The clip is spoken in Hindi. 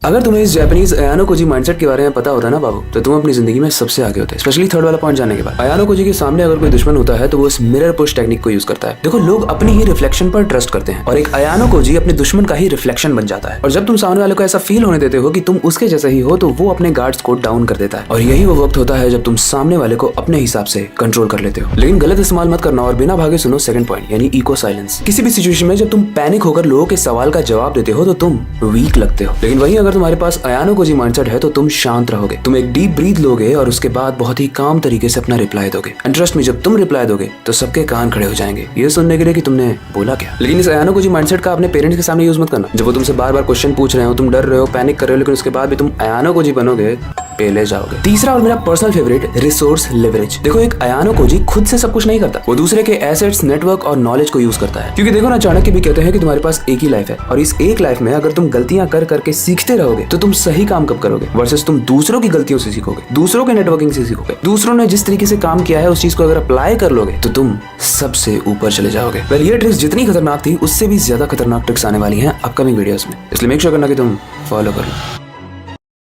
अगर तुम्हें इस जापानीज अयानो कोजी माइंडसेट के बारे में पता होता है ना बाबू, तो तुम अपनी जिंदगी में सबसे आगे होते, स्पेशली थर्ड वाला पॉइंट जानने के बाद। अयानो कोजी के सामने अगर कोई दुश्मन होता है तो वो इस मिरर पुश टेक्निक को यूज करता है। देखो, लोग अपनी ही रिफ्लेक्शन पर ट्रस्ट करते हैं और एक अयानो कोजी अपने दुश्मन का ही रिफ्लेक्शन बन जाता है। और जब तुम सामने वाले को ऐसा फील होने देते हो कि तुम उसके जैसे ही हो, तो वो अपने गार्ड्स को डाउन कर देता है। और यही वो वक्त होता है जब तुम सामने वाले को अपने हिसाब से कंट्रोल कर लेते हो। लेकिन गलत इस्तेमाल मत करना और बिना भागे सुनो सेकंड पॉइंट, यानी इको साइलेंस। किसी भी सिचुएशन में जब तुम पैनिक होकर लोगों के सवाल का जवाब देते हो तो तुम वीक लगते हो। लेकिन वहीं अगर तुम्हारे पास अयानो कोजी माइंडसेट है तो तुम शांत रहोगे। तुम एक डीप ब्रीथ लोगे और उसके बाद बहुत ही काम तरीके से अपना रिप्लाई दोगे। एंड ट्रस्ट मी, जब तुम रिप्लाई दोगे तो सबके कान खड़े हो जाएंगे ये सुनने के लिए कि तुमने बोला क्या। लेकिन इस अयानो कोजी माइंडसेट का अपने पेरेंट्स के सामने यूज मत करना। जब वो तुमसे बार बार क्वेश्चन पूछ रहे हो, तुम डर रहे हो, पैनिक कर रहे हो, लेकिन उसके बाद भी तुम अयानो कोजी बनोगे, पेले जाओगे। तीसरा और मेरा पर्सनल फेवरेट, रिसोर्स लेवरेज। देखो, एक अयानो कोजी खुद से सब कुछ नहीं करता, वो दूसरे के एसेट्स, नेटवर्क और नॉलेज को यूज करता है। क्योंकि देखो ना, चाणक्य भी कहते हैं कि तुम्हारे पास एक ही लाइफ है और इस एक लाइफ में अगर तुम गलतियां कर करके सीखते रहोगे तो तुम सही काम कब करोगे, वर्सेस तुम दूसरों की गलतियों से सीखोगे, दूसरों के नेटवर्किंग से सीखोगे, दूसरों ने जिस तरीके से काम किया है उस चीज को अगर अप्लाई कर लोगे तो तुम सबसे ऊपर चले जाओगे। वेल, ये ट्रिक्स जितनी खतरनाक थी उससे भी ज्यादा खतरनाक ट्रिक्स आने वाली हैं अपकमिंग वीडियोस में, इसलिए मेक श्योर करना कि तुम फॉलो कर लो।